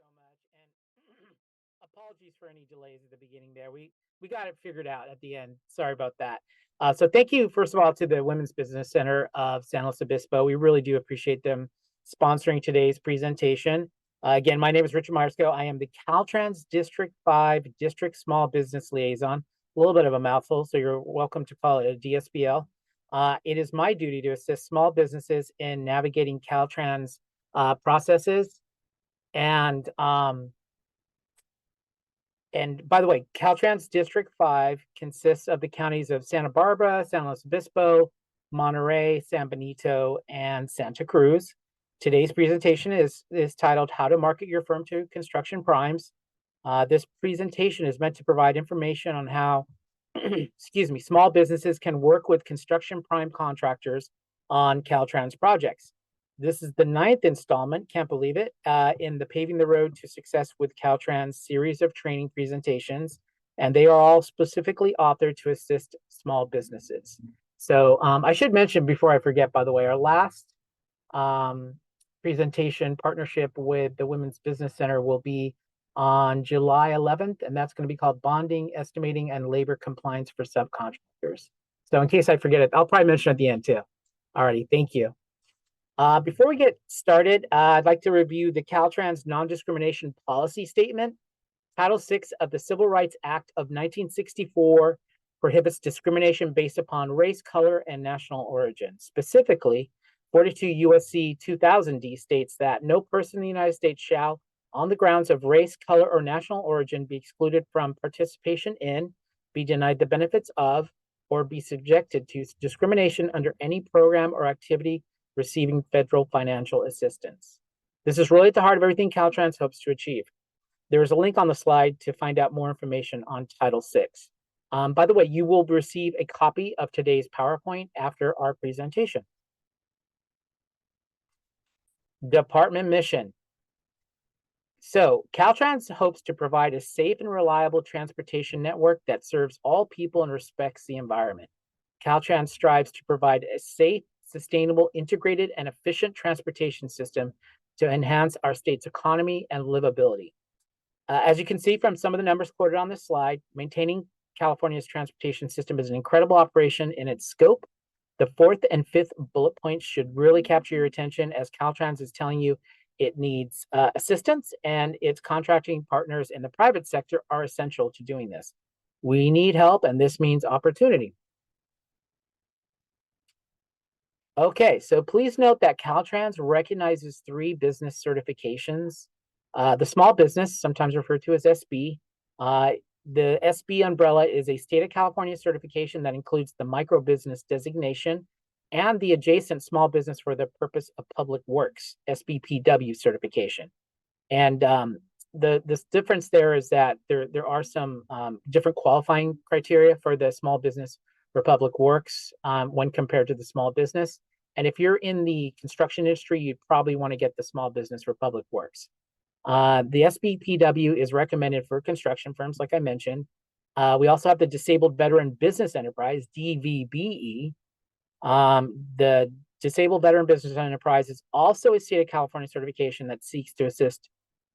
so much. And apologies for any delays at the beginning there. We got it figured out at the end. Sorry about that. So thank you, first of all, to the Women's Business Center of San Luis Obispo. We really do appreciate them sponsoring today's presentation. Again, my name is Richard Myerscough. I am the Caltrans District 5 District Small Business Liaison. A little bit of a mouthful, so you're welcome to call it a DSBL. It is my duty to assist small businesses in navigating Caltrans processes. And by the way, Caltrans District 5 consists of the counties of Santa Barbara, San Luis Obispo, Monterey, San Benito, and Santa Cruz. Today's presentation is titled How to Market Your Firm to Construction Primes. This presentation is meant to provide information on how excuse me, small businesses can work with construction prime contractors on Caltrans projects. This is the 9th installment, can't believe it, in the Paving the Road to Success with Caltrans series of training presentations, and they are all specifically authored to assist small businesses. So I should mention before I forget, by the way, our last presentation partnership with the Women's Business Center will be on July 11th, and that's going to be called Bonding, Estimating, and Labor Compliance for Subcontractors. So in case I forget it, I'll probably mention it at the end too. Alrighty, thank you. Before we get started, I'd like to review the Caltrans Non-Discrimination Policy Statement. Title VI of the Civil Rights Act of 1964 prohibits discrimination based upon race, color, and national origin. Specifically, 42 U.S.C. 2000D states that no person in the United States shall, on the grounds of race, color, or national origin, be excluded from participation in, be denied the benefits of, or be subjected to discrimination under any program or activity receiving federal financial assistance. This is really at the heart of everything Caltrans hopes to achieve. There is a link on the slide to find out more information on Title VI. By the way, you will receive a copy of today's PowerPoint after our presentation. Department mission. So Caltrans hopes to provide a safe and reliable transportation network that serves all people and respects the environment. Caltrans strives to provide a safe, sustainable, integrated, and efficient transportation system to enhance our state's economy and livability. As you can see from some of the numbers quoted on this slide, maintaining California's transportation system is an incredible operation in its scope. The 4th and 5th bullet points should really capture your attention, as Caltrans is telling you it needs assistance, and its contracting partners in the private sector are essential to doing this. We need help, and this means opportunity. Okay, so please note that Caltrans recognizes 3 business certifications. The small business, sometimes referred to as SB. The SB umbrella is a state of California certification that includes the micro business designation and the adjacent small business for the purpose of public works, SBPW certification. And the difference there is that there are some different qualifying criteria for the small business for public works when compared to the small business. And if you're in the construction industry, you'd probably want to get the small business for public works. The SBPW is recommended for construction firms, like I mentioned. We also have the Disabled Veteran Business Enterprise, DVBE. The Disabled Veteran Business Enterprise is also a state of California certification that seeks to assist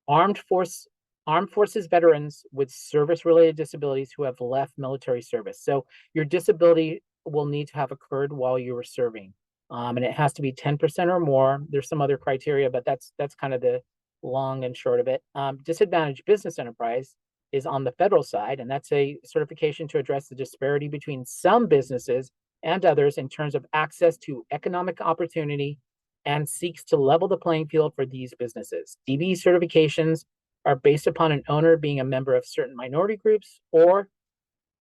armed forces veterans with service-related disabilities who have left military service. So your disability will need to have occurred while you were serving, and it has to be 10% or more. There's some other criteria, but that's kind of the long and short of it. Disadvantaged Business Enterprise is on the federal side, and that's a certification to address the disparity between some businesses and others in terms of access to economic opportunity, and seeks to level the playing field for these businesses. DB certifications are based upon an owner being a member of certain minority groups or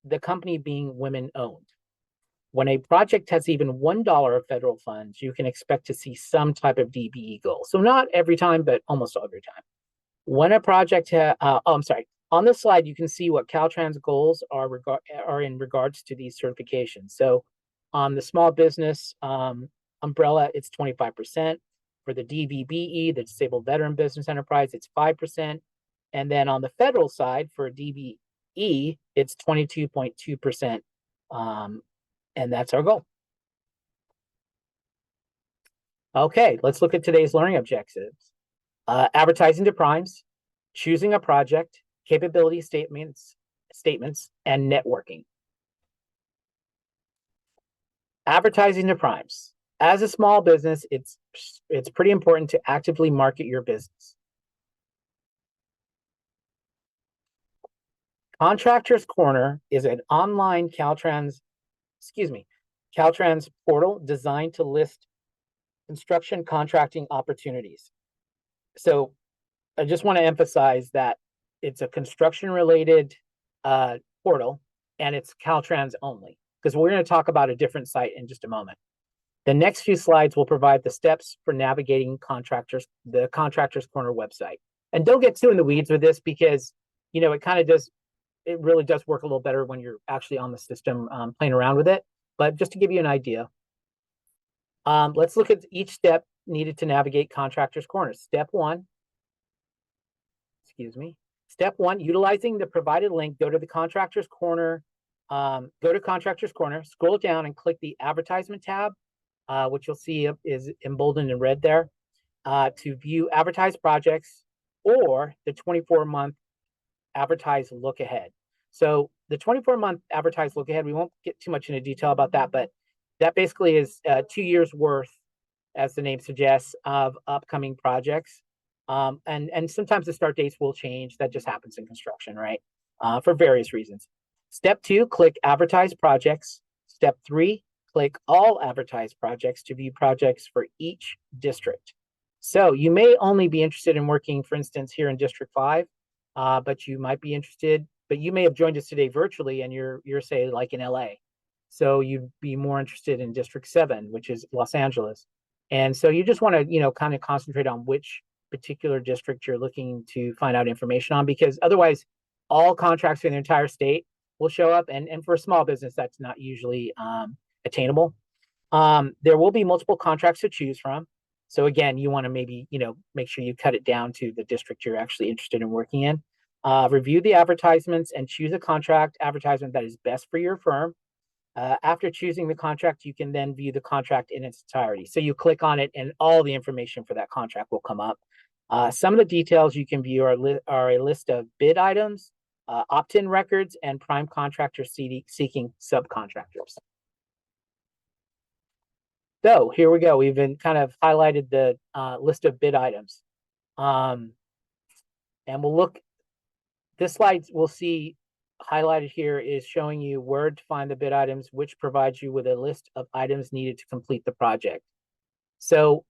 the company being women-owned. When a project has even $1 of federal funds, you can expect to see some type of DBE goal. So not every time, but almost every time. When a project, on this slide, you can see what Caltrans goals are in regards to these certifications. So on the small business umbrella, it's 25%. For the DVBE, the Disabled Veteran Business Enterprise, it's 5%. And then on the federal side, for DBE, it's 22.2%. And that's our goal. Okay, let's look at today's learning objectives. Advertising to primes. choosing a project, capability statements, and networking. Advertising to primes. As a small business, it's pretty important to actively market your business. Contractors Corner is an online Caltrans portal designed to list construction contracting opportunities. So I just want to emphasize that it's a construction related portal and it's Caltrans only, because we're going to talk about a different site in just a moment. The next few slides will provide the steps for navigating the Contractors Corner website. And don't get too in the weeds with this because, you know, it really does work a little better when you're actually on the system playing around with it. But just to give you an idea, let's look at each step needed to navigate Contractors Corner. Step one, utilizing the provided link, go to the Contractors Corner, scroll down and click the advertisement tab, which you'll see is emboldened in red there, to view advertised projects or the 24-month advertised look ahead. So the 24-month advertised look ahead, we won't get too much into detail about that, but that basically is 2 years worth, as the name suggests, of upcoming projects. And sometimes the start dates will change. That just happens in construction, right? For various reasons. Step 2, click advertise projects. Step 3, click all advertised projects to view projects for each district. So you may only be interested in working, for instance, here in District 5, but you might be interested, but you may have joined us today virtually and you're say like in LA. So you'd be more interested in District 7, which is Los Angeles. And so you just want to, you know, kind of concentrate on which particular district you're looking to find out information on, because otherwise all contracts in the entire state will show up. And for a small business, that's not usually attainable. There will be multiple contracts to choose from. So again, you want to maybe, you know, make sure you cut it down to the district you're actually interested in working in. Review the advertisements and choose a contract advertisement that is best for your firm. After choosing the contract, you can then view the contract in its entirety. So you click on it and all the information for that contract will come up. Some of the details you can view are a list of bid items, opt-in records, and prime contractors seeking subcontractors. So here we go. We've been kind of highlighted the list of bid items. And we'll look, this slide we'll see highlighted here is showing you where to find the bid items, which provides you with a list of items needed to complete the project. So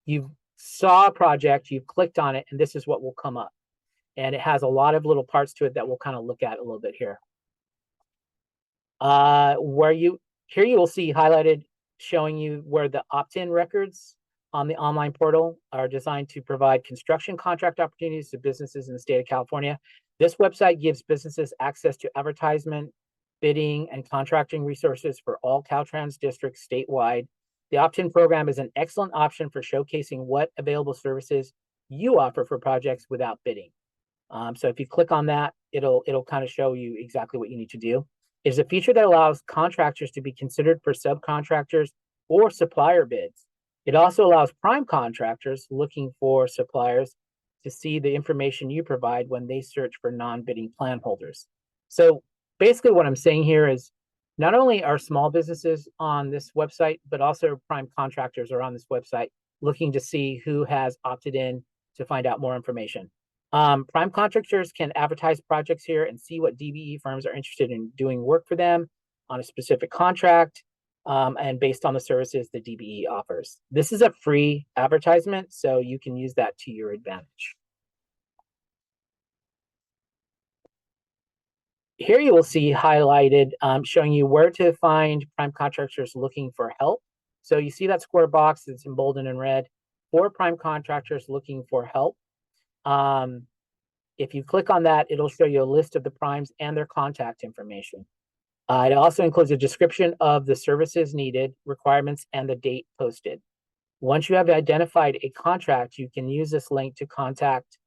you saw a project, you've clicked on it, and this is what will come up. And it has a lot of little parts to it that we'll kind of look at a little bit here. Here you will see highlighted showing you where the opt-in records on the online portal are designed to provide construction contract opportunities to businesses in the state of California. This website gives businesses access to advertisement, bidding, and contracting resources for all Caltrans districts statewide. The opt-in program is an excellent option for showcasing what available services you offer for projects without bidding. So if you click on that, it'll kind of show you exactly what you need to do. It's a feature that allows contractors to be considered for subcontractors or supplier bids. It also allows prime contractors looking for suppliers to see the information you provide when they search for non-bidding plan holders. So basically what I'm saying here is not only are small businesses on this website, but also prime contractors are on this website looking to see who has opted in to find out more information. Prime contractors can advertise projects here and see what DBE firms are interested in doing work for them on a specific contract and based on the services the DBE offers. This is a free advertisement, so you can use that to your advantage. Here you will see highlighted showing you where to find prime contractors looking for help. So you see that square box that's emboldened in red for prime contractors looking for help. If you click on that, it'll show you a list of the primes and their contact information. It also includes a description of the services needed, requirements, and the date posted. Once you have identified a contract, you can use this link to contact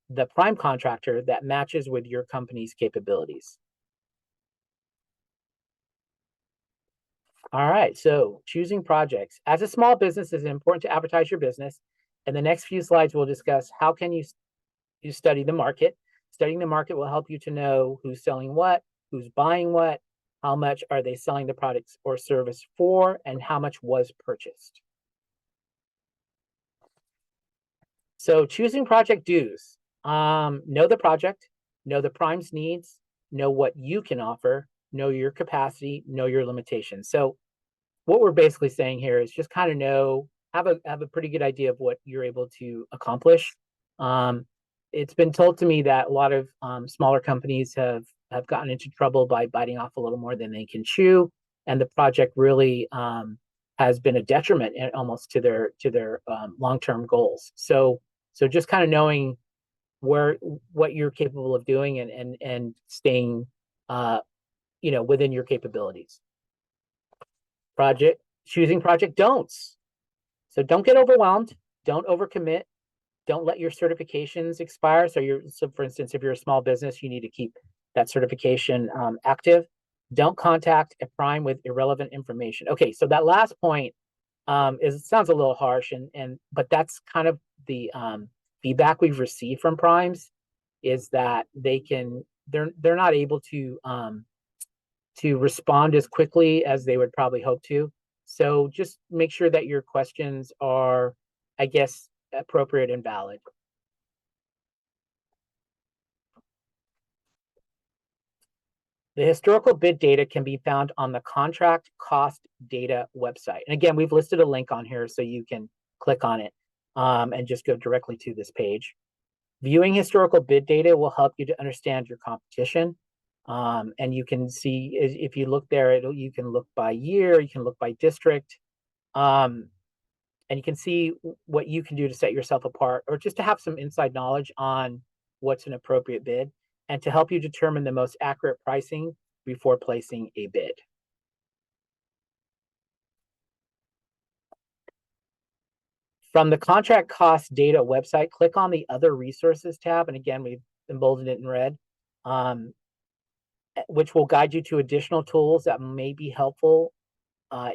the prime contractor that matches with your company's capabilities. All right, so choosing projects. As a small business, it's important to advertise your business. In the next few slides, we'll discuss how can you you study the market. Studying the market will help you to know who's selling what, who's buying what, how much are they selling the products or service for, and how much was purchased. So choosing project dues. Know the project, know the prime's needs, know what you can offer, know your capacity, know your limitations. So what we're basically saying here is just kind of have a pretty good idea of what you're able to accomplish. It's been told to me that a lot of smaller companies have gotten into trouble by biting off a little more than they can chew, and the project really has been a detriment almost to their long-term goals. So just kind of knowing what you're capable of doing and staying within your capabilities. Choosing project don'ts. So don't get overwhelmed, don't overcommit, don't let your certifications expire. So for instance, if you're a small business, you need to keep that certification active. Don't contact a prime with irrelevant information. Okay, so that last point it sounds a little harsh, but that's kind of the feedback we've received from primes, is that they're not able to respond as quickly as they would probably hope to. So just make sure that your questions are, I guess, appropriate and valid. The historical bid data can be found on the contract cost data website. And again, we've listed a link on here so you can click on it and just go directly to this page. Viewing historical bid data will help you to understand your competition. And you can see, if you look there, you can look by year, you can look by district, and you can see what you can do to set yourself apart, or just to have some inside knowledge on what's an appropriate bid, and to help you determine the most accurate pricing before placing a bid. From the contract cost data website, click on the Other Resources tab, and again, we've emboldened it in red, which will guide you to additional tools that may be helpful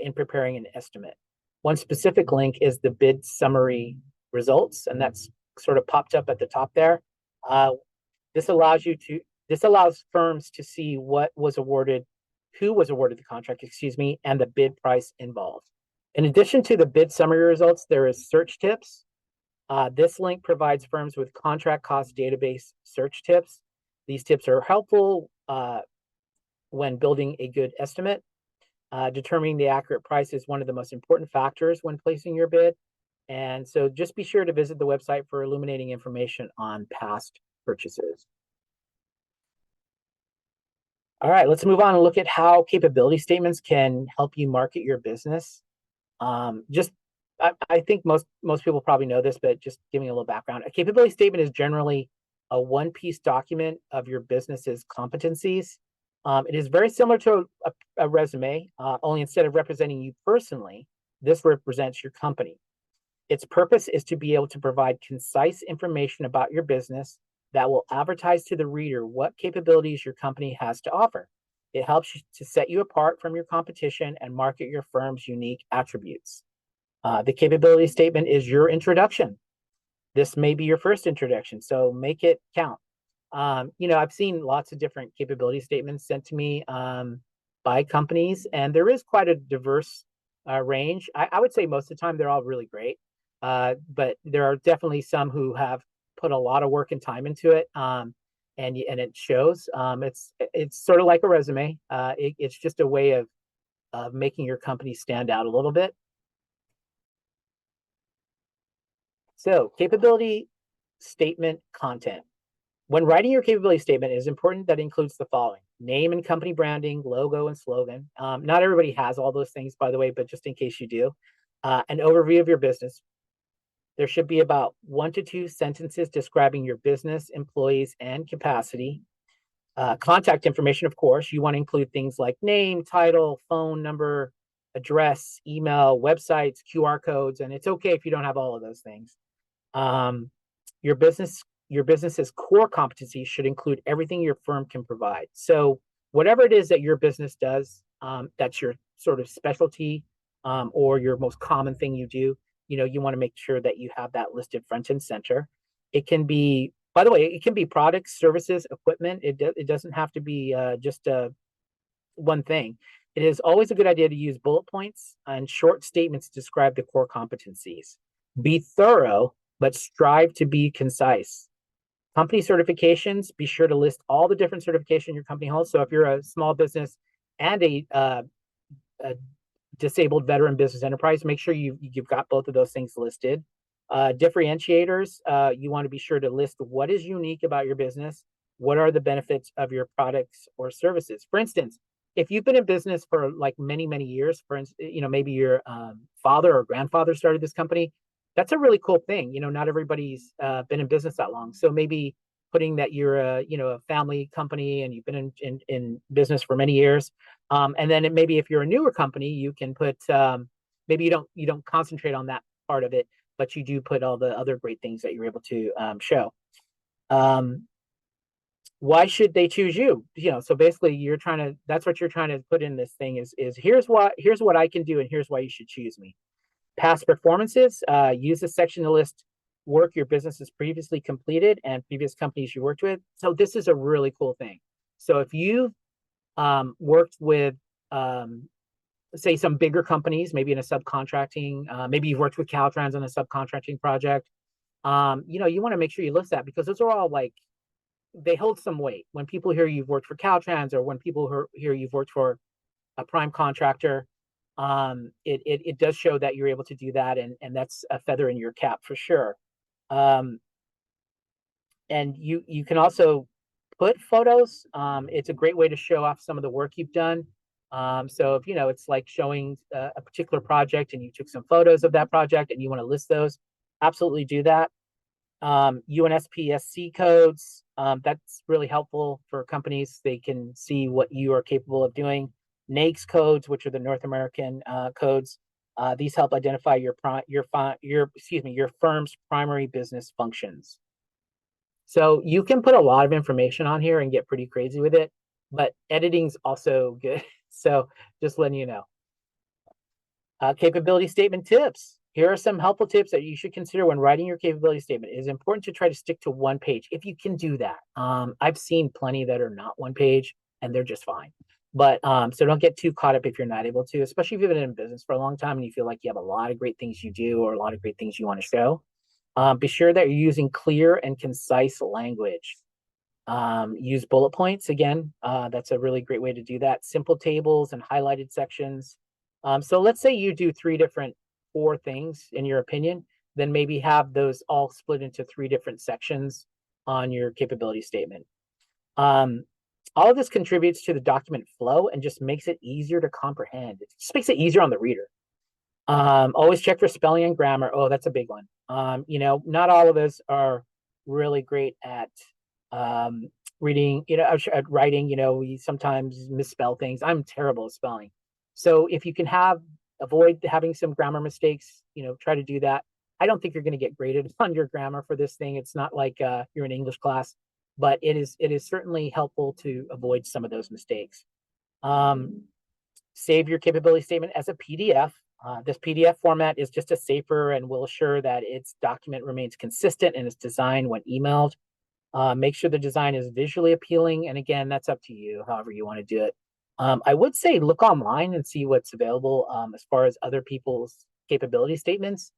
in preparing an estimate. One specific link is the bid summary results, and that's sort of popped up at the top there. This allows firms to see what was awarded, who was awarded the contract, and the bid price involved. In addition to the bid summary results, there is search tips. This link provides firms with contract cost database search tips. These tips are helpful when building a good estimate. Determining the accurate price is one of the most important factors when placing your bid. And so just be sure to visit the website for illuminating information on past purchases. All right, let's move on and look at how capability statements can help you market your business. I think most people probably know this, but just giving a little background. A capability statement is generally a one-piece document of your business's competencies. It is very similar to a resume, only instead of representing you personally, this represents your company. Its purpose is to be able to provide concise information about your business that will advertise to the reader what capabilities your company has to offer. It helps you to set you apart from your competition and market your firm's unique attributes. The capability statement is your introduction. This may be your first introduction, so make it count. I've seen lots of different capability statements sent to me by companies, and there is quite a diverse range. I would say most of the time they're all really great, but there are definitely some who have put a lot of work and time into it, and it shows. It's sort of like a resume. It's just a way of making your company stand out a little bit. So, capability statement content. When writing your capability statement, it is important that it includes the following: name and company branding, logo and slogan. Not everybody has all those things, by the way, but just in case you do, an overview of your business. There should be about 1 to 2 sentences describing your business, employees, and capacity. Contact information, of course. You want to include things like name, title, phone number, address, email, websites, QR codes, and it's okay if you don't have all of those things. Your business's core competencies should include everything your firm can provide. So whatever it is that your business does, that's your sort of specialty, or your most common thing you do, you want to make sure that you have that listed front and center. It can be By the way, it can be products, services, equipment. It doesn't have to be just one thing. It is always a good idea to use bullet points and short statements to describe the core competencies. Be thorough, but strive to be concise. Company certifications, be sure to list all the different certifications your company holds. So if you're a small business and a disabled veteran business enterprise, make sure you've got both of those things listed. Differentiators, you want to be sure to list what is unique about your business. What are the benefits of your products or services? For instance, if you've been in business for like many, many years, for instance, maybe your father or grandfather started this company, that's a really cool thing. Not everybody's been in business that long. So maybe putting that you're a family company and you've been in business for many years. And then maybe if you're a newer company, you can put maybe you don't concentrate on that part of it, but you do put all the other great things that you're able to show. Why should they choose you? So basically that's what you're trying to put in this thing is here's what I can do and here's why you should choose me. Past performances, use this section to list work your business has previously completed and previous companies you worked with. So this is a really cool thing. So if you've worked with, say, some bigger companies, maybe in a subcontracting, maybe you've worked with Caltrans on a subcontracting project, you want to make sure you list that because those are all like, they hold some weight. When people hear you've worked for Caltrans or when people hear you've worked for a prime contractor, it does show that you're able to do that, and that's a feather in your cap for sure. And you can also put photos. It's a great way to show off some of the work you've done. So if it's like showing a particular project and you took some photos of that project and you want to list those, absolutely do that. UNSPSC codes, that's really helpful for companies. They can see what you are capable of doing. NAICS codes, which are the North American codes. These help identify your firm's primary business functions. So you can put a lot of information on here and get pretty crazy with it, but editing's also good. So just letting you know. Capability statement tips. Here are some helpful tips that you should consider when writing your capability statement. It is important to try to stick to one page if you can do that. I've seen plenty that are not one page and they're just fine. But so don't get too caught up if you're not able to, especially if you've been in business for a long time and you feel like you have a lot of great things you do or a lot of great things you want to show. Be sure that you're using clear and concise language. Use bullet points again. That's a really great way to do that. Simple tables and highlighted sections. So let's say you do 4 things in your opinion, then maybe have those all split into 3 different sections on your capability statement. All of this contributes to the document flow and just makes it easier to comprehend. It just makes it easier on the reader. Always check for spelling and grammar. Oh, that's a big one. Not all of us are really great at reading, at writing. We sometimes misspell things. I'm terrible at spelling. So if you can avoid having some grammar mistakes, try to do that. I don't think you're going to get graded on your grammar for this thing. It's not like you're in English class, but it is certainly helpful to avoid some of those mistakes. Save your capability statement as a PDF. This PDF format is just a safer and will assure that its document remains consistent in its design when emailed. Make sure the design is visually appealing. And again, that's up to you, however you want to do it. I would say look online and see what's available as far as other people's capability statements.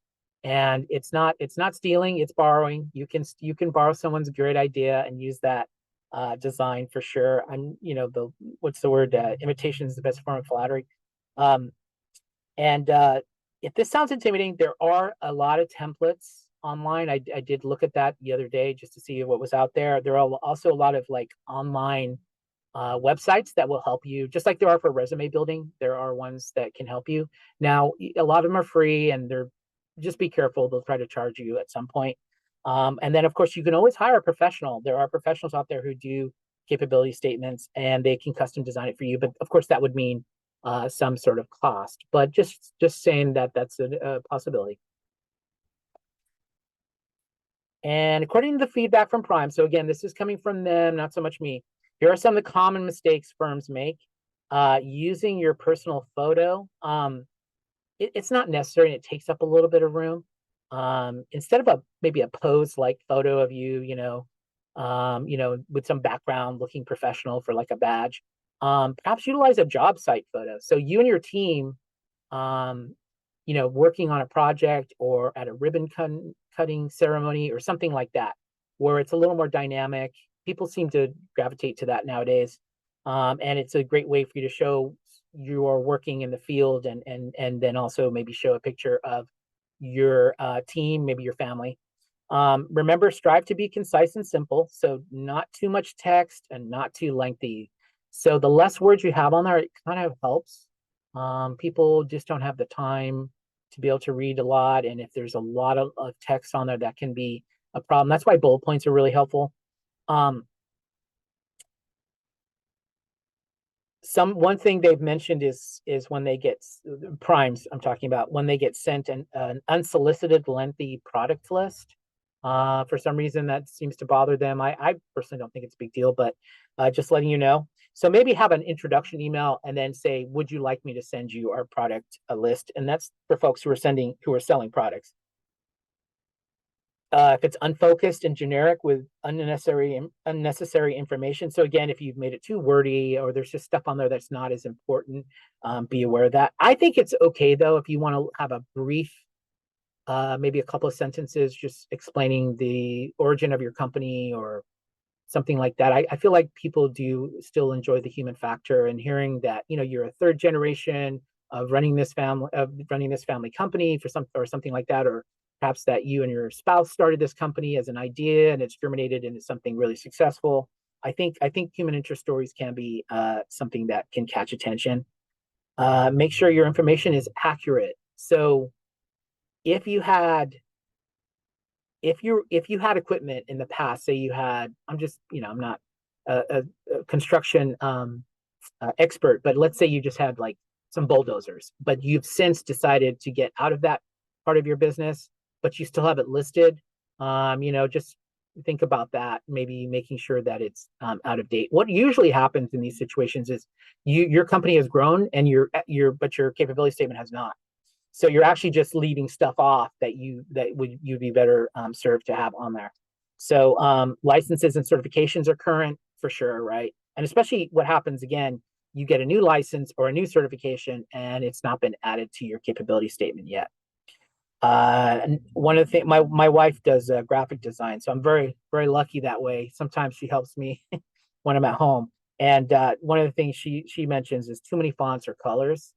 And it's not stealing, it's borrowing. You can borrow someone's great idea and use that design for sure. What's the word? Imitation is the best form of flattery. And if this sounds intimidating, there are a lot of templates online. I did look at that the other day just to see what was out there. There are also a lot of like online websites that will help you, just like there are for resume building. There are ones that can help you. Now, a lot of them are free, and just be careful. They'll try to charge you at some point. And then, of course, you can always hire a professional. There are professionals out there who do capability statements, and they can custom design it for you. But of course, that would mean some sort of cost. But just saying that that's a possibility. And according to the feedback from Prime, so again, this is coming from them, not so much me. Here are some of the common mistakes firms make. Using your personal photo. It's not necessary, and it takes up a little bit of room. Instead of maybe a pose-like photo of you, with some background looking professional for like a badge. Perhaps utilize a job site photo. So you and your team, working on a project or at a cutting ceremony or something like that, where it's a little more dynamic. People seem to gravitate to that nowadays. And it's a great way for you to show you are working in the field and then also maybe show a picture of your team, maybe your family. Remember, strive to be concise and simple. So not too much text and not too lengthy. So the less words you have on there, it kind of helps. People just don't have the time to be able to read a lot. And if there's a lot of text on there, that can be a problem. That's why bullet points are really helpful. One thing they've mentioned is when they get primes, I'm talking about when they get sent an unsolicited lengthy product list. For some reason that seems to bother them. I personally don't think it's a big deal, but just letting you know. So maybe have an introduction email and then say, would you like me to send you our product list? And that's for folks who are selling products. If it's unfocused and generic with unnecessary information. So again, if you've made it too wordy or there's just stuff on there that's not as important, be aware of that. I think it's okay though if you want to have a brief, maybe a couple of sentences just explaining the origin of your company or something like that. I feel like people do still enjoy the human factor and hearing that you're a third generation of running this family company or something like that, or perhaps that you and your spouse started this company as an idea and it's germinated into something really successful. I think human interest stories can be something that can catch attention. Make sure your information is accurate. So if you had equipment in the past, say you had, I'm not a construction expert, but let's say you just had like some bulldozers, but you've since decided to get out of that part of your business, but you still have it listed. Just think about that, maybe making sure that it's out of date. What usually happens in these situations is your company has grown and but your capability statement has not. So you're actually just leaving stuff off that you'd be better served to have on there. So licenses and certifications are current for sure, right? And especially what happens again, you get a new license or a new certification and it's not been added to your capability statement yet. And one of the things, my wife does graphic design, so I'm very, very lucky that way. Sometimes she helps me when I'm at home. And one of the things she mentions is too many fonts or colors.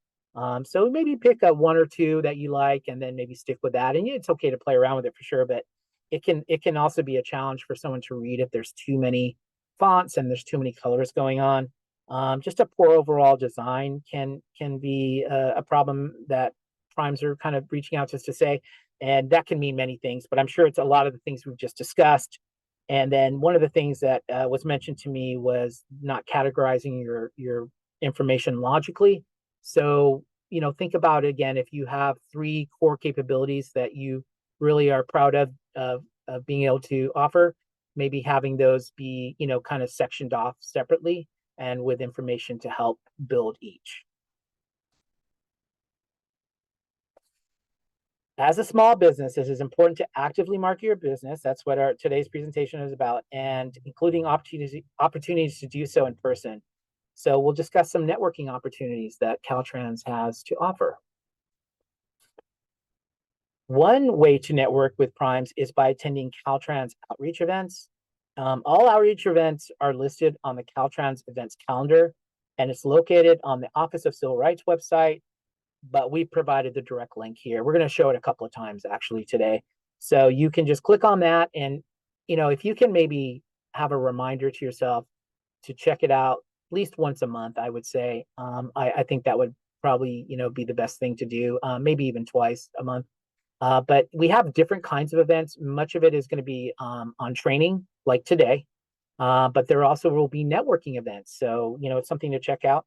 So maybe pick a one or two that you like, and then maybe stick with that. And it's okay to play around with it for sure, but it can also be a challenge for someone to read if there's too many fonts and there's too many colors going on. Just a poor overall design can be a problem that primes are kind of reaching out to us to say, and that can mean many things. But I'm sure it's a lot of the things we've just discussed. And then one of the things that was mentioned to me was not categorizing your information logically. So, think about it again, if you have 3 core capabilities that you really are proud of being able to offer, maybe having those be, kind of sectioned off separately and with information to help build each. As a small business, it is important to actively market your business. That's what today's presentation is about, and including opportunities to do so in person. So we'll discuss some networking opportunities that Caltrans has to offer. One way to network with primes is by attending Caltrans outreach events. All outreach events are listed on the Caltrans events calendar, and it's located on the Office of Civil Rights website, but we provided the direct link here. We're going to show it a couple of times actually today. So you can just click on that, and if you can maybe have a reminder to yourself to check it out at least once a month, I would say. I think that would probably, be the best thing to do, maybe even twice a month. But we have different kinds of events. Much of it is going to be on training, like today, but there also will be networking events. So, it's something to check out.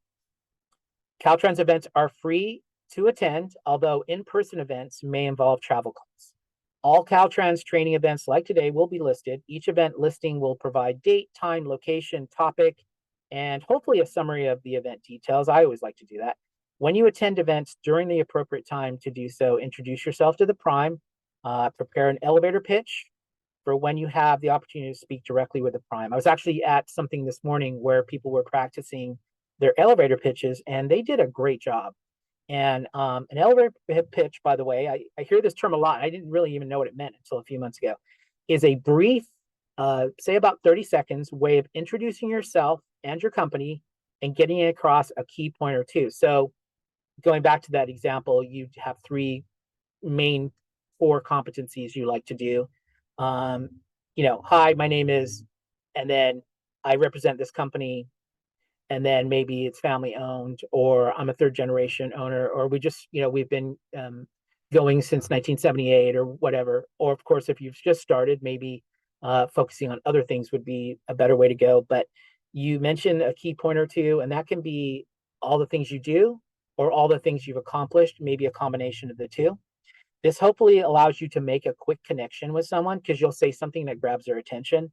Caltrans events are free to attend, although in-person events may involve travel costs. All Caltrans training events like today will be listed. Each event listing will provide date, time, location, topic, and hopefully a summary of the event details. I always like to do that. When you attend events during the appropriate time to do so, introduce yourself to the prime, prepare an elevator pitch, for when you have the opportunity to speak directly with a prime. I was actually at something this morning where people were practicing their elevator pitches, and they did a great job. And an elevator pitch, by the way, I hear this term a lot. I didn't really even know what it meant until a few months ago, is a brief, say about 30 seconds, way of introducing yourself and your company and getting across a key point or two. So going back to that example, you have three main core competencies you like to do. Hi, my name is, and then I represent this company, and then maybe it's family owned, or I'm a third generation owner, or we've been going since 1978 or whatever. Or of course, if you've just started, maybe focusing on other things would be a better way to go. But you mentioned a key point or two, and that can be all the things you do or all the things you've accomplished, maybe a combination of the two. This hopefully allows you to make a quick connection with someone because you'll say something that grabs their attention.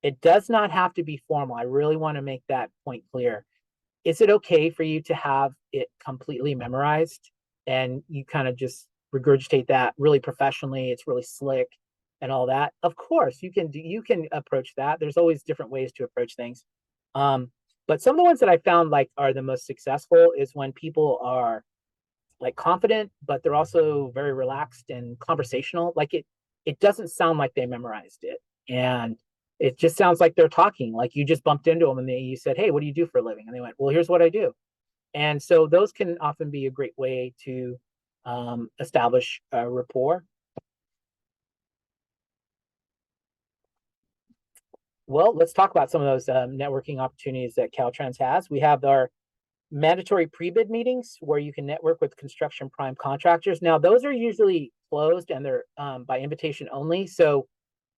It does not have to be formal. I really want to make that point clear. Is it okay for you to have it completely memorized and you kind of just regurgitate that really professionally? It's really slick and all that. Of course, you can approach that. There's always different ways to approach things. But some of the ones that I found like are the most successful is when people are like confident, but they're also very relaxed and conversational. Like it doesn't sound like they memorized it. And it just sounds like they're talking, like you just bumped into them and you said, "Hey, what do you do for a living?" And they went, "Well, here's what I do." And so those can often be a great way to establish a rapport. Well, let's talk about some of those networking opportunities that Caltrans has. We have our mandatory pre-bid meetings where you can network with construction prime contractors. Now, those are usually closed and they're by invitation only. So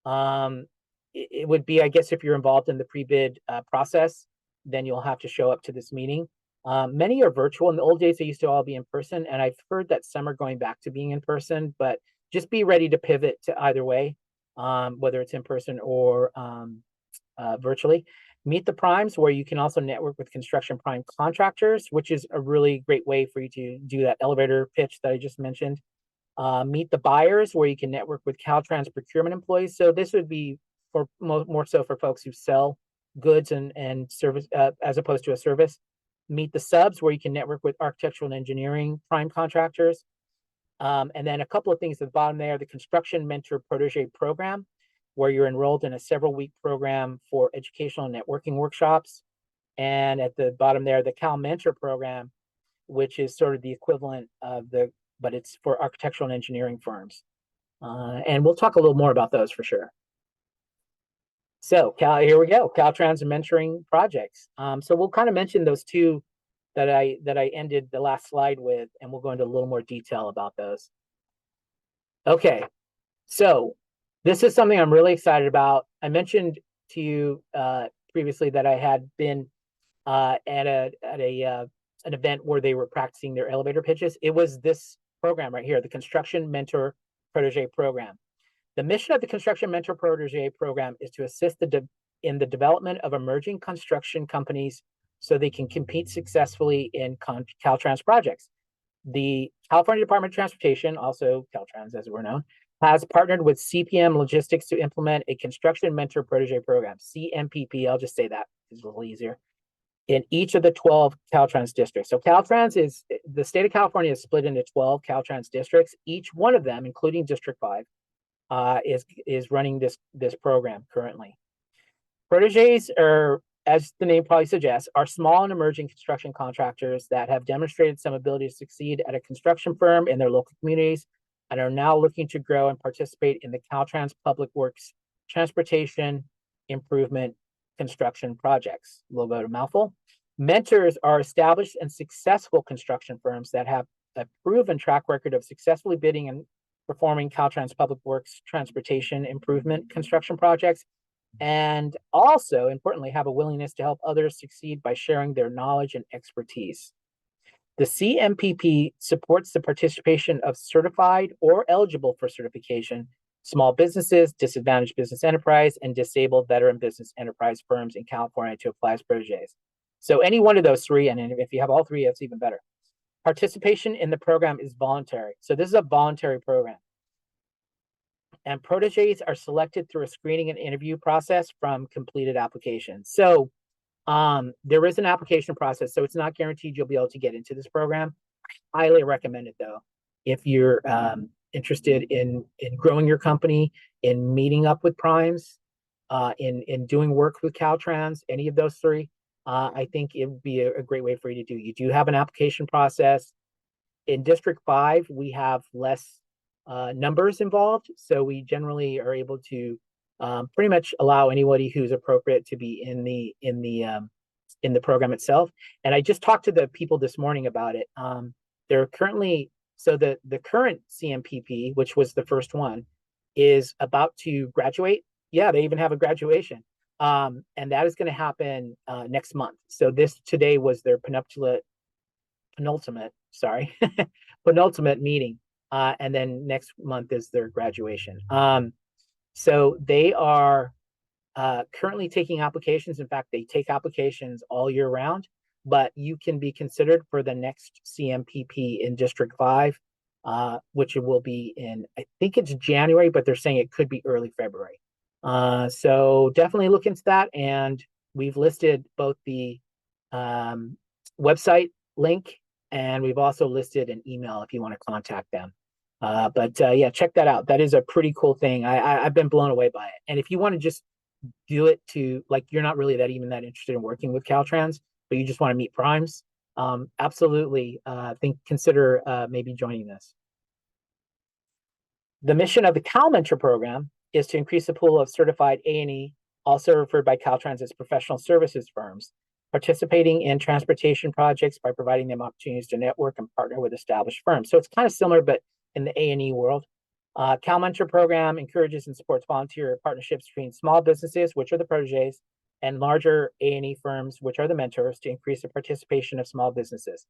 um, it would be, I guess, if you're involved in the pre-bid process, then you'll have to show up to this meeting. Many are virtual. In the old days, they used to all be in person, and I've heard that some are going back to being in person, but just be ready to pivot to either way, whether it's in person or virtually. Meet the primes, where you can also network with construction prime contractors, which is a really great way for you to do that elevator pitch that I just mentioned. Meet the buyers, where you can network with Caltrans procurement employees. So this would be for more so for folks who sell goods and service as opposed to a service. Meet the subs, where you can network with architectural and engineering prime contractors. And then a couple of things at the bottom there, the construction mentor protege program, where you're enrolled in a several-week program for educational and networking workshops. And at the bottom there, the Cal Mentor program, which is sort of the equivalent of but it's for architectural and engineering firms. And we'll talk a little more about those for sure. So here we go, Caltrans and mentoring projects. So we'll kind of mention those two that I ended the last slide with, and we'll go into a little more detail about those. Okay, so this is something I'm really excited about. I mentioned to you previously that I had been at an event where they were practicing their elevator pitches. It was this program right here, the Construction Mentor Protege Program. The mission of the Construction Mentor Protege Program is to assist in the development of emerging construction companies so they can compete successfully in Caltrans projects. The California Department of Transportation, also Caltrans as we're known, has partnered with CPM Logistics to implement a Construction Mentor Protege Program, CMPP, I'll just say that, it's a little easier, in each of the 12 Caltrans districts. So Caltrans the state of California is split into 12 Caltrans districts. Each one of them, including District 5, is running this program currently. Proteges are, as the name probably suggests, are small and emerging construction contractors that have demonstrated some ability to succeed at a construction firm in their local communities and are now looking to grow and participate in the Caltrans Public Works Transportation Improvement Construction Projects. A little bit of a mouthful. Mentors are established and successful construction firms that have a proven track record of successfully bidding and performing Caltrans Public Works Transportation Improvement Construction Projects, and also, importantly, have a willingness to help others succeed by sharing their knowledge and expertise. The CMPP supports the participation of certified or eligible for certification small businesses, disadvantaged business enterprise, and disabled veteran business enterprise firms in California to apply as proteges. So any one of those three, and if you have all three, that's even better. Participation in the program is voluntary. So this is a voluntary program. and proteges are selected through a screening and interview process from completed applications. So there is an application process, so it's not guaranteed you'll be able to get into this program. Highly recommend it though. If you're interested in growing your company, in meeting up with primes, in doing work with Caltrans, any of those three, I think it would be a great way for you to do. You do have an application process. In District 5, we have less numbers involved, so we generally are able to pretty much allow anybody who's appropriate to be in the program itself. And I just talked to the people this morning about it. They're currently, so the current CMPP, which was the first one, is about to graduate. Yeah, they even have a graduation. And that is going to happen next month. So today was their penultimate penultimate meeting. And then next month is their graduation. So they are currently taking applications. In fact, they take applications all year round, but you can be considered for the next CMPP in District 5, which will be in, I think it's January, but they're saying it could be early February. So definitely look into that. And we've listed both the website link, and we've also listed an email if you want to contact them. But yeah, check that out. That is a pretty cool thing. I've been blown away by it. And if you want to just do it to, like, you're not really that interested in working with Caltrans, but you just want to meet primes, absolutely consider maybe joining this. The mission of the CalMentor program is to increase the pool of certified A&E, also referred by Caltrans as professional services firms, participating in transportation projects by providing them opportunities to network and partner with established firms. So it's kind of similar, but in the A&E world. CalMentor program encourages and supports volunteer partnerships between small businesses, which are the proteges, and larger A&E firms, which are the mentors, to increase the participation of small businesses.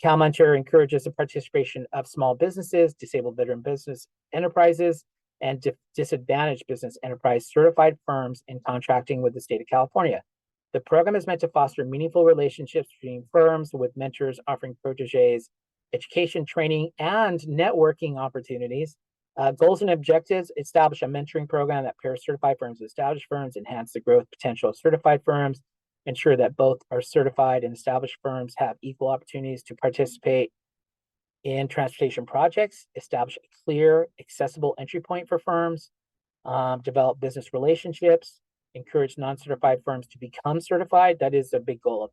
CalMentor encourages the participation of small businesses, disabled veteran business enterprises, and disadvantaged business enterprise certified firms in contracting with the state of California. The program is meant to foster meaningful relationships between firms, with mentors offering proteges education, training, and networking opportunities. Goals and objectives: establish a mentoring program that pairs certified firms with established firms, enhance the growth potential of certified firms, ensure that both our certified and established firms have equal opportunities to participate in transportation projects, establish a clear, accessible entry point for firms, develop business relationships, encourage non-certified firms to become certified. That is a big goal of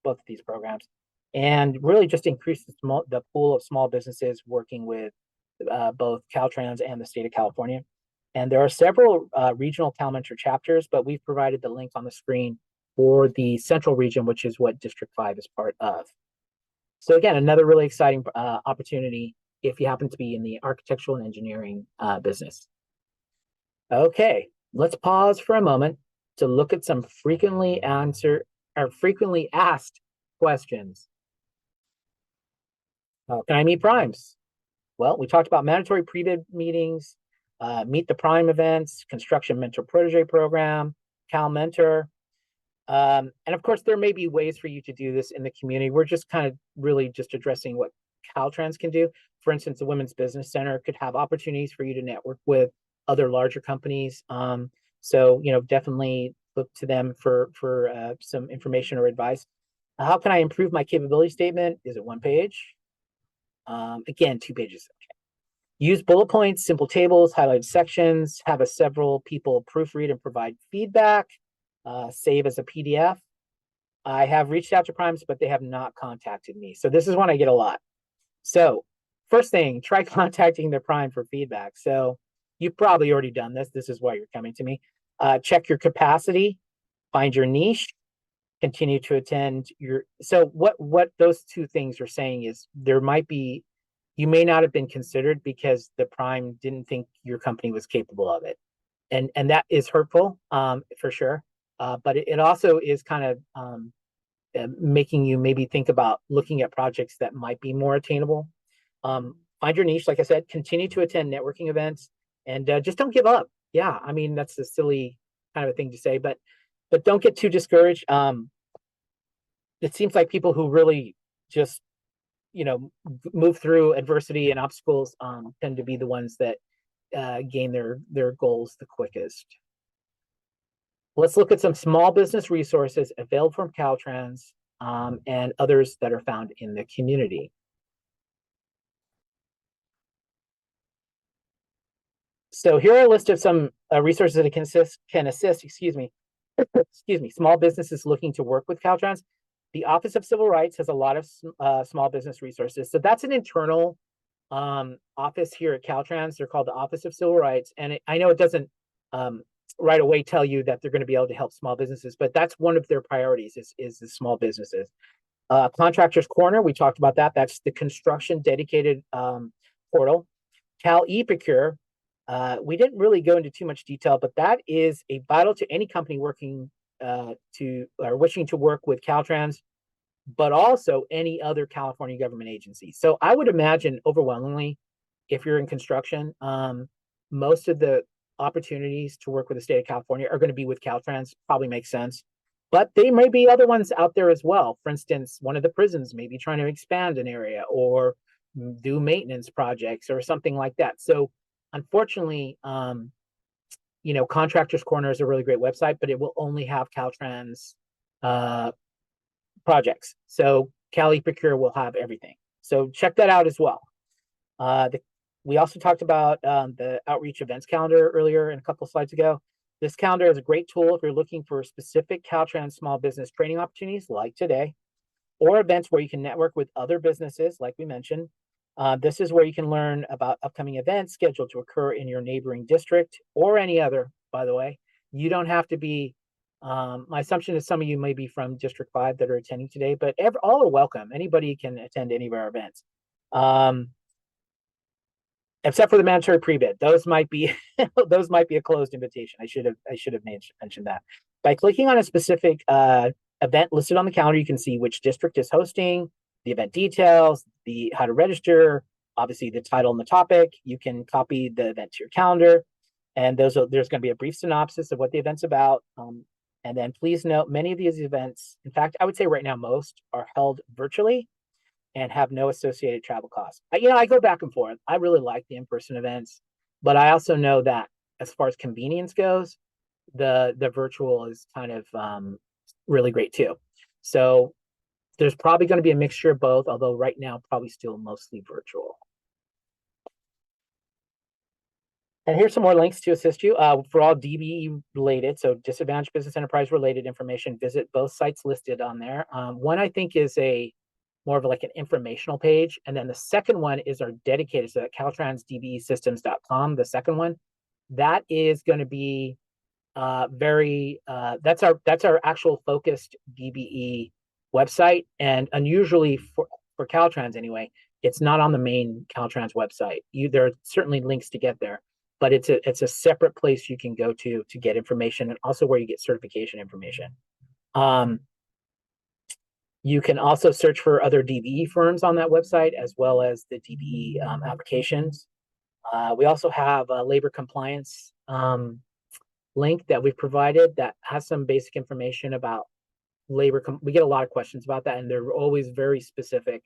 both of these programs. And really just increase the pool of small businesses working with both Caltrans and the state of California. And there are several regional CalMentor chapters, but we've provided the link on the screen for the central region, which is what District 5 is part of. So again, another really exciting opportunity if you happen to be in the architectural and engineering business. Okay, let's pause for a moment to look at some frequently asked questions. How can I meet primes? Well, we talked about mandatory pre-bid meetings, meet the prime events, construction mentor protege program, CalMentor. And of course, there may be ways for you to do this in the community. We're just kind of really just addressing what Caltrans can do. For instance, the Women's Business Center could have opportunities for you to network with other larger companies. So, definitely look to them for some information or advice. How can I improve my capability statement? Is it one page? Again, 2 pages. Okay. Use bullet points, simple tables, highlighted sections, have several people proofread and provide feedback, save as a PDF. I have reached out to primes, but they have not contacted me. So this is one I get a lot. So first thing, try contacting their prime for feedback. So you've probably already done this. This is why you're coming to me. Check your capacity, find your niche, continue to attend so what those 2 things are saying is you may not have been considered because the prime didn't think your company was capable of it. And that is hurtful, for sure. But it also is kind of making you maybe think about looking at projects that might be more attainable. Find your niche, like I said, continue to attend networking events, and just don't give up. Yeah, I mean, that's a silly kind of a thing to say, but don't get too discouraged. It seems like people who really just, move through adversity and obstacles tend to be the ones that gain their goals the quickest. Let's look at some small business resources available from Caltrans and others that are found in the community. So here are a list of some resources that can assist, excuse me, small businesses looking to work with Caltrans. The Office of Civil Rights has a lot of small business resources. So that's an internal office here at Caltrans. They're called the Office of Civil Rights. And I know it doesn't right away tell you that they're going to be able to help small businesses, but that's one of their priorities is the small businesses. Contractors Corner, we talked about that. That's the construction dedicated portal. Cal eProcure, we didn't really go into too much detail, but that is a vital to any company working wishing to work with Caltrans, but also any other California government agency. So I would imagine overwhelmingly, if you're in construction, most of the opportunities to work with the state of California are going to be with Caltrans. Probably makes sense. But there may be other ones out there as well. For instance, one of the prisons may be trying to expand an area or do maintenance projects or something like that. So unfortunately, Contractors Corner is a really great website, but it will only have Caltrans projects. So Cal eProcure will have everything. So check that out as well. We also talked about the outreach events calendar earlier and a couple of slides ago. This calendar is a great tool if you're looking for specific Caltrans small business training opportunities like today, or events where you can network with other businesses like we mentioned. This is where you can learn about upcoming events scheduled to occur in your neighboring district or any other, by the way. You don't have to be, my assumption is some of you may be from District 5 that are attending today, but all are welcome. Anybody can attend any of our events. Except for the mandatory pre-bid. Those might be a closed invitation. I should have mentioned that. By clicking on a specific event listed on the calendar, you can see which district is hosting, the event details, how to register, obviously the title and the topic. You can copy the event to your calendar, and there's going to be a brief synopsis of what the event's about. And then please note, many of these events, in fact, I would say right now most are held virtually and have no associated travel costs. I go back and forth. I really like the in-person events, but I also know that as far as convenience goes, the virtual is kind of really great too. So there's probably going to be a mixture of both, although right now probably still mostly virtual. And here's some more links to assist you for all DBE related, so disadvantaged business enterprise related information. Visit both sites listed on there. One I think is more of like an informational page, and then the second one is our dedicated, so at caltransdbesystems.com. The second one, that is going to be that's our actual focused DBE website, and unusually for Caltrans anyway, it's not on the main Caltrans website. There are certainly links to get there, but it's a separate place you can go to get information, and also where you get certification information. You can also search for other DBE firms on that website, as well as the DBE applications. We also have a labor compliance link that we've provided that has some basic information about labor. We get a lot of questions about that, and they're always very specific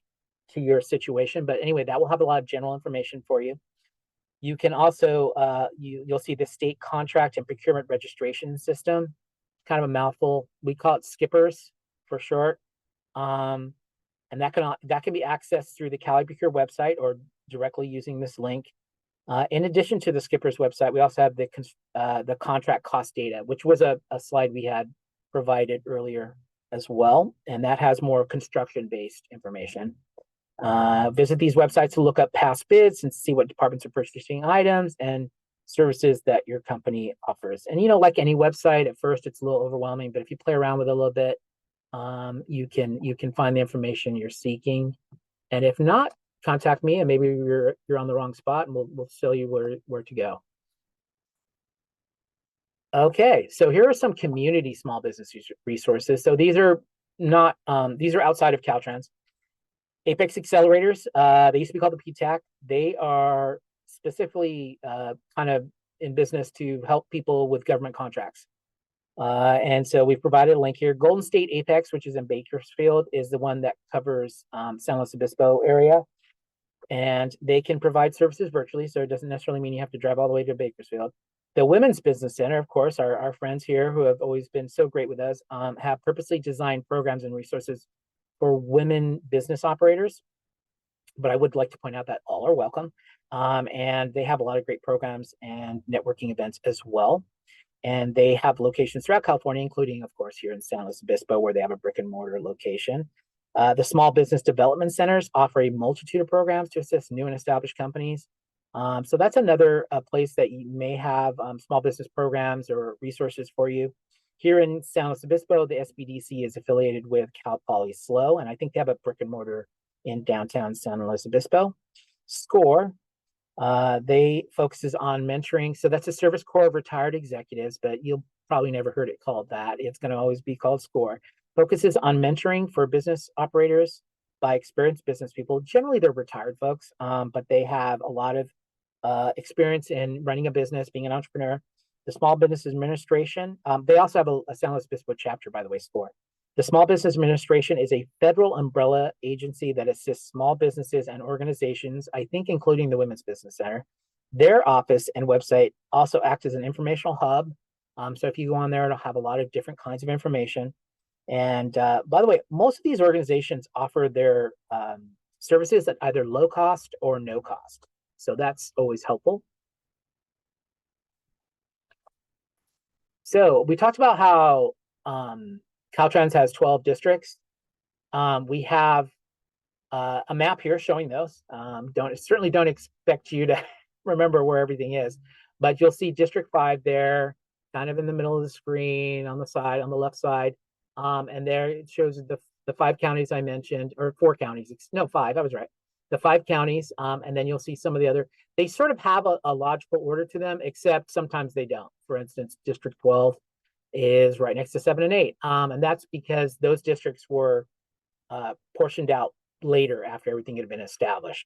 to your situation. But anyway, that will have a lot of general information for you. You can also, you'll see the state contract and procurement registration system, kind of a mouthful. We call it Skippers for short. And that can be accessed through the Cal eProcure website or directly using this link. In addition to the Skippers website, we also have the contract cost data, which was a slide we had provided earlier as well, and that has more construction-based information. Visit these websites to look up past bids and see what departments are purchasing items and services that your company offers. And like any website, at first it's a little overwhelming, but if you play around with it a little bit, you can find the information you're seeking. And if not, contact me, and maybe you're on the wrong spot, and we'll show you where to go. Okay, so here are some community small business resources. So these are not these are outside of Caltrans. Apex Accelerators, they used to be called the PTAC. They are specifically kind of in business to help people with government contracts. And so we've provided a link here. Golden State Apex, which is in Bakersfield, is the one that covers San Luis Obispo area. and they can provide services virtually, so it doesn't necessarily mean you have to drive all the way to Bakersfield. The Women's Business Center, of course, our friends here who have always been so great with us, have purposely designed programs and resources for women business operators. But I would like to point out that all are welcome. And they have a lot of great programs and networking events as well. And they have locations throughout California, including, of course, here in San Luis Obispo, where they have a brick and mortar location. The small business development centers offer a multitude of programs to assist new and established companies. So that's another place that you may have small business programs or resources for you. Here in San Luis Obispo, the SBDC is affiliated with Cal Poly SLO, and I think they have a brick and mortar in downtown San Luis Obispo. SCORE, they focuses on mentoring. So that's a service corps of retired executives, but you'll probably never heard it called that. It's going to always be called SCORE. Focuses on mentoring for business operators by experienced business people. Generally, they're retired folks, but they have a lot of experience in running a business, being an entrepreneur. The Small Business Administration, they also have a San Luis Obispo chapter, by the way, SCORE. The Small Business Administration is a federal umbrella agency that assists small businesses and organizations, I think including the Women's Business Center. Their office and website also act as an informational hub. So if you go on there, it'll have a lot of different kinds of information. And by the way, most of these organizations offer their services at either low cost or no cost. So that's always helpful. So we talked about how Caltrans has 12 districts. We have a map here showing those. Certainly don't expect you to remember where everything is, but you'll see District 5 there, kind of in the middle of the screen on the side, on the left side. And there it shows the 5 counties I mentioned, or 4 counties. No, 5, I was right. The 5 counties, and then you'll see some of the other. They sort of have a logical order to them, except sometimes they don't. For instance, District 12 is right next to 7 and 8. And that's because those districts were portioned out later after everything had been established.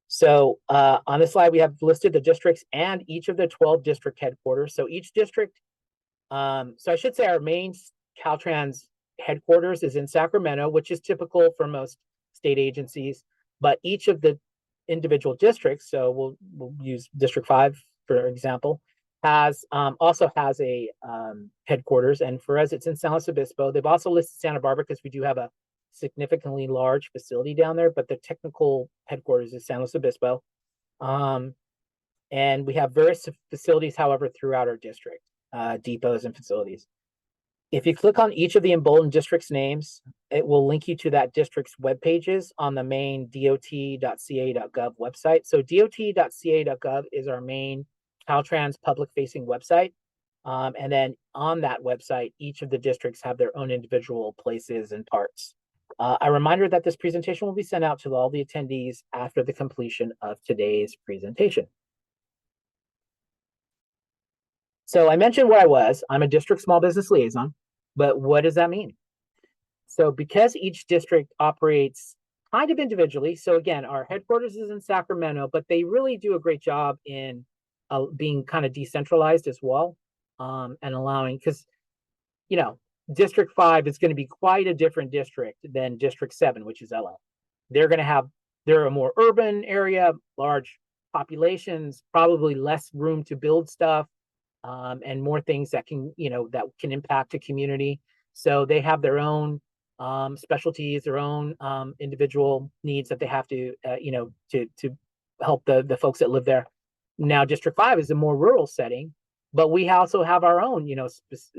So on this slide, we have listed the districts and each of the 12 district headquarters. So each district, so I should say our main Caltrans headquarters is in Sacramento, which is typical for most state agencies, but each of the individual districts, so we'll use District 5, for example, also has a headquarters, and for us, it's in San Luis Obispo. They've also listed Santa Barbara because we do have a significantly large facility down there, but the technical headquarters is San Luis Obispo. And we have various facilities, however, throughout our district, depots and facilities. If you click on each of the emboldened districts' names, it will link you to that district's web pages on the main dot.ca.gov website. So dot.ca.gov is our main Caltrans public-facing website. And then on that website, each of the districts have their own individual places and parts. A reminder that this presentation will be sent out to all the attendees after the completion of today's presentation. So I mentioned what I was. I'm a district small business liaison, but what does that mean? So because each district operates kind of individually, so again, our headquarters is in Sacramento, but they really do a great job in being kind of decentralized as well, and allowing, because, you know, District 5 is going to be quite a different district than District 7, which is LA. They're a more urban area, large populations, probably less room to build stuff, and more things that can impact a community. So they have their own specialties, their own individual needs that they have to, to help the folks that live there. Now, District 5 is a more rural setting, but we also have our own,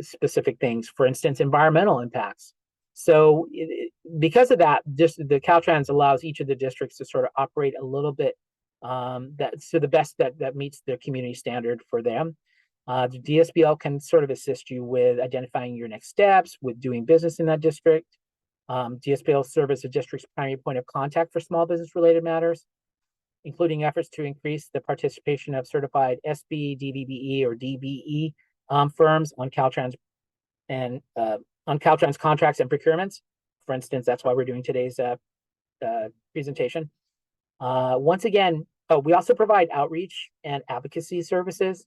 specific things, for instance, environmental impacts. So because of that, the Caltrans allows each of the districts to sort of operate a little bit that's to the best that meets their community standard for them. The DSBL can sort of assist you with identifying your next steps, with doing business in that district. DSBL serves as the district's primary point of contact for small business related matters, including efforts to increase the participation of certified SB, DVBE, or DBE firms on Caltrans and on Caltrans contracts and procurements. For instance, that's why we're doing today's presentation. Once again, we also provide outreach and advocacy services.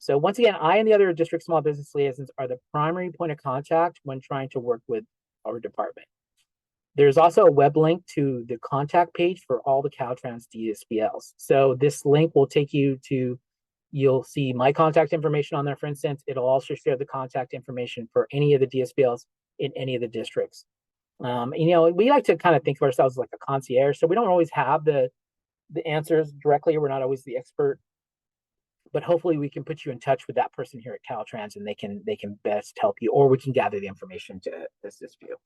So once again, I and the other district small business liaisons are the primary point of contact when trying to work with our department. There's also a web link to the contact page for all the Caltrans DSBLs. So this link will take you to, you'll see my contact information on there, for instance. It'll also share the contact information for any of the DSBLs in any of the districts. We like to kind of think of ourselves like a concierge, so we don't always have the answers directly. We're not always the expert, but hopefully we can put you in touch with that person here at Caltrans, and they can best help you, or we can gather the information to assist you.